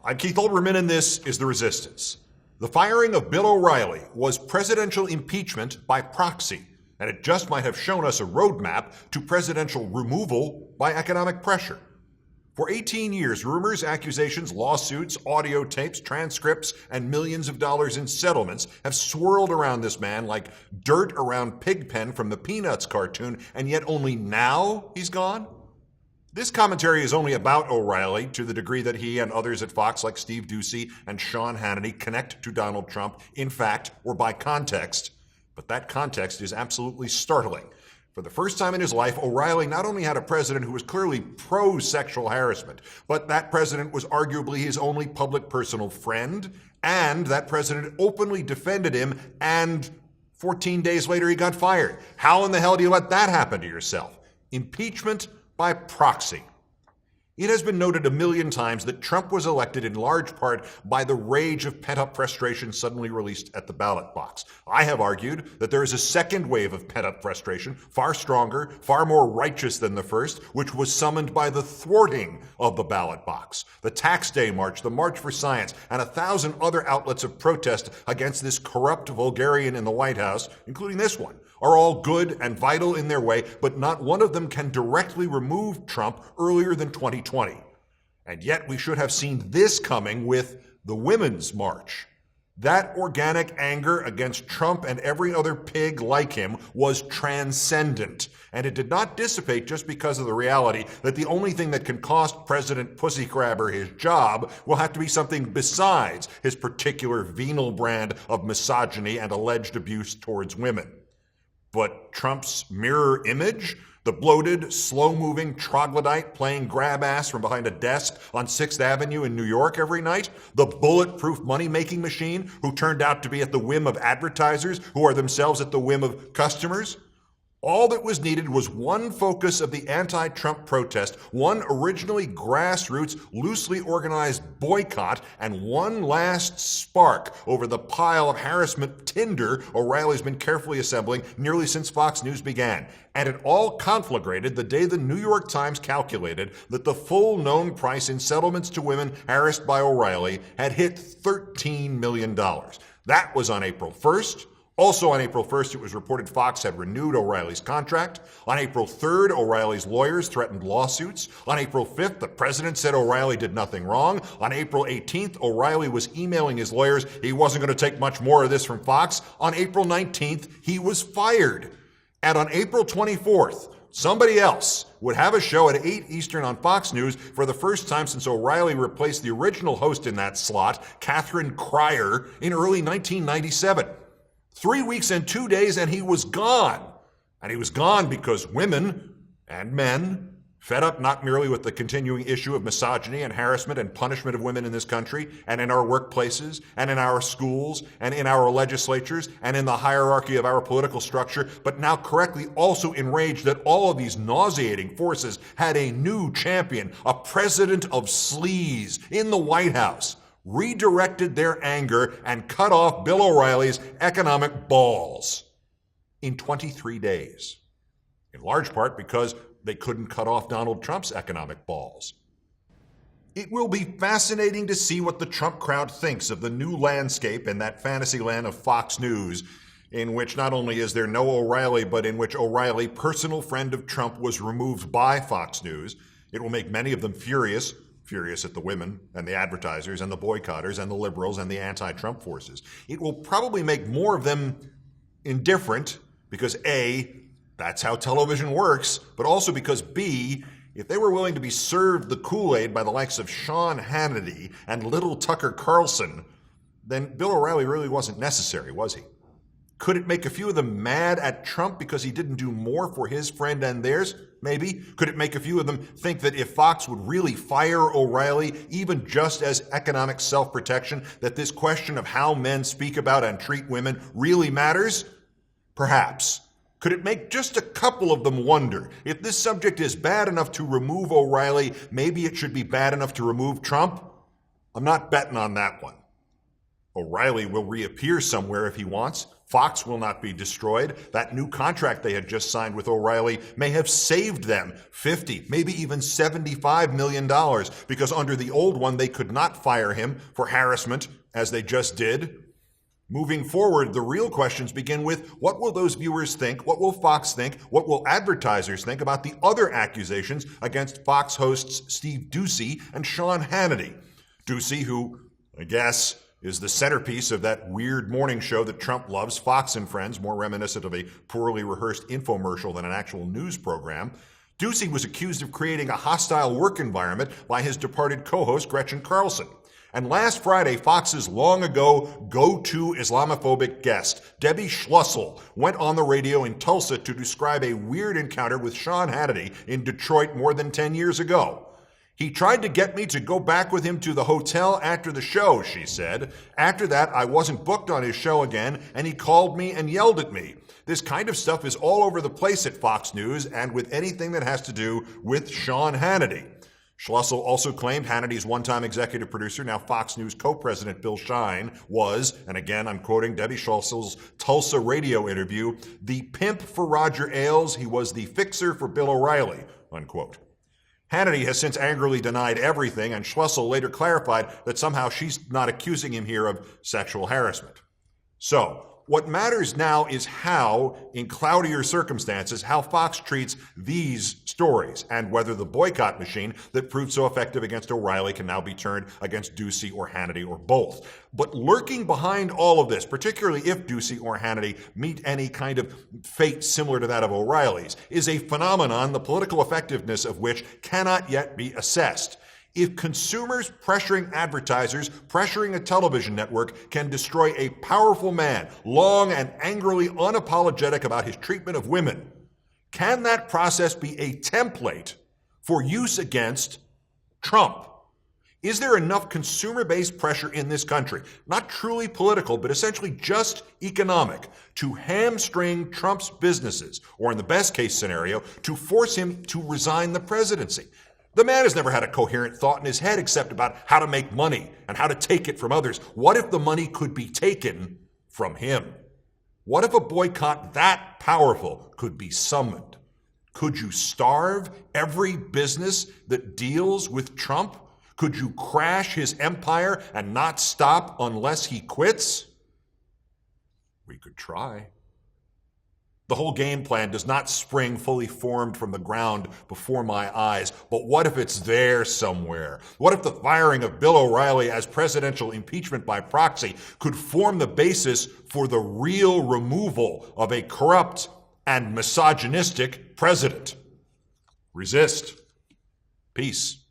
I'm Keith Olbermann, and this is The Resistance. The firing of Bill O'Reilly was presidential impeachment by proxy, and it just might have shown us a roadmap to presidential removal by economic pressure. For 18 years, rumors, accusations, lawsuits, audio tapes, transcripts, and millions of dollars in settlements have swirled around this man like dirt around Pigpen from the Peanuts cartoon, and yet only now he's gone? This commentary is only about O'Reilly to the degree that he and others at Fox like Steve Doocy and Sean Hannity connect to Donald Trump, in fact, or by context. But that context is absolutely startling. For the first time in his life, O'Reilly not only had a president who was clearly pro-sexual harassment, but that president was arguably his only public personal friend, and that president openly defended him, and 14 days later he got fired. How in the hell do you let that happen to yourself? Impeachment by proxy. It has been noted a million times that Trump was elected in large part by the rage of pent-up frustration suddenly released at the ballot box. I have argued that there is a second wave of pent-up frustration, far stronger, far more righteous than the first, which was summoned by the thwarting of the ballot box. The Tax Day March, the March for Science, and 1,000 other outlets of protest against this corrupt vulgarian in the White House, including this one, are all good and vital in their way, but not one of them can directly remove Trump earlier than 2020. And yet we should have seen this coming with the Women's March. That organic anger against Trump and every other pig like him was transcendent, and it did not dissipate just because of the reality that the only thing that can cost President Pussygrabber his job will have to be something besides his particular venal brand of misogyny and alleged abuse towards women. But Trump's mirror image, the bloated, slow-moving troglodyte playing grab ass from behind a desk on 6th Avenue in New York every night, the bulletproof money-making machine who turned out to be at the whim of advertisers who are themselves at the whim of customers, all that was needed was one focus of the anti-Trump protest, one originally grassroots, loosely organized boycott, and one last spark over the pile of harassment tinder O'Reilly's been carefully assembling nearly since Fox News began. And it all conflagrated the day the New York Times calculated that the full known price in settlements to women harassed by O'Reilly had hit $13 million. That was on April 1st. Also on April 1st, it was reported Fox had renewed O'Reilly's contract. On April 3rd, O'Reilly's lawyers threatened lawsuits. On April 5th, the president said O'Reilly did nothing wrong. On April 18th, O'Reilly was emailing his lawyers he wasn't going to take much more of this from Fox. On April 19th, he was fired. And on April 24th, somebody else would have a show at 8 Eastern on Fox News for the first time since O'Reilly replaced the original host in that slot, Catherine Cryer, in early 1997. 3 weeks and 2 days, and he was gone. And he was gone because women and men, fed up not merely with the continuing issue of misogyny and harassment and punishment of women in this country, and in our workplaces, and in our schools, and in our legislatures, and in the hierarchy of our political structure, but now correctly also enraged that all of these nauseating forces had a new champion, a president of sleaze in the White House, redirected their anger and cut off Bill O'Reilly's economic balls in 23 days, in large part because they couldn't cut off Donald Trump's economic balls. It will be fascinating to see what the Trump crowd thinks of the new landscape in that fantasy land of Fox News, in which not only is there no O'Reilly, but in which O'Reilly, personal friend of Trump, was removed by Fox News. It will make many of them furious at the women and the advertisers and the boycotters and the liberals and the anti-Trump forces. It will probably make more of them indifferent because A, that's how television works, but also because B, if they were willing to be served the Kool-Aid by the likes of Sean Hannity and little Tucker Carlson, then Bill O'Reilly really wasn't necessary, was he? Could it make a few of them mad at Trump because he didn't do more for his friend and theirs? Maybe. Could it make a few of them think that if Fox would really fire O'Reilly, even just as economic self-protection, that this question of how men speak about and treat women really matters? Perhaps. Could it make just a couple of them wonder, if this subject is bad enough to remove O'Reilly, maybe it should be bad enough to remove Trump? I'm not betting on that one. O'Reilly will reappear somewhere if he wants. Fox will not be destroyed. That new contract they had just signed with O'Reilly may have saved them $50, maybe even $75 million, because under the old one, they could not fire him for harassment, as they just did. Moving forward, the real questions begin with, what will those viewers think? What will Fox think? What will advertisers think about the other accusations against Fox hosts Steve Doocy and Sean Hannity? Doocy, who, I guess, is the centerpiece of that weird morning show that Trump loves, Fox and Friends, more reminiscent of a poorly rehearsed infomercial than an actual news program. Doocy was accused of creating a hostile work environment by his departed co-host Gretchen Carlson. And last Friday, Fox's long-ago go-to Islamophobic guest, Debbie Schlussel, went on the radio in Tulsa to describe a weird encounter with Sean Hannity in Detroit more than 10 years ago. He tried to get me to go back with him to the hotel after the show, she said. After that, I wasn't booked on his show again, and he called me and yelled at me. This kind of stuff is all over the place at Fox News and with anything that has to do with Sean Hannity. Schlussel also claimed Hannity's one-time executive producer, now Fox News co-president Bill Shine, was, and again I'm quoting Debbie Schlussel's Tulsa radio interview, the pimp for Roger Ailes, he was the fixer for Bill O'Reilly, unquote. Hannity has since angrily denied everything, and Schlussel later clarified that somehow she's not accusing him here of sexual harassment. So, what matters now is how, in cloudier circumstances, how Fox treats these stories and whether the boycott machine that proved so effective against O'Reilly can now be turned against Doocy or Hannity or both. But lurking behind all of this, particularly if Doocy or Hannity meet any kind of fate similar to that of O'Reilly's, is a phenomenon the political effectiveness of which cannot yet be assessed. If consumers pressuring advertisers, pressuring a television network can destroy a powerful man, long and angrily unapologetic about his treatment of women, can that process be a template for use against Trump? Is there enough consumer-based pressure in this country, not truly political, but essentially just economic, to hamstring Trump's businesses, or in the best case scenario, to force him to resign the presidency? The man has never had a coherent thought in his head except about how to make money and how to take it from others. What if the money could be taken from him? What if a boycott that powerful could be summoned? Could you starve every business that deals with Trump? Could you crash his empire and not stop unless he quits? We could try. The whole game plan does not spring fully formed from the ground before my eyes, but what if it's there somewhere? What if the firing of Bill O'Reilly as presidential impeachment by proxy could form the basis for the real removal of a corrupt and misogynistic president? Resist. Peace.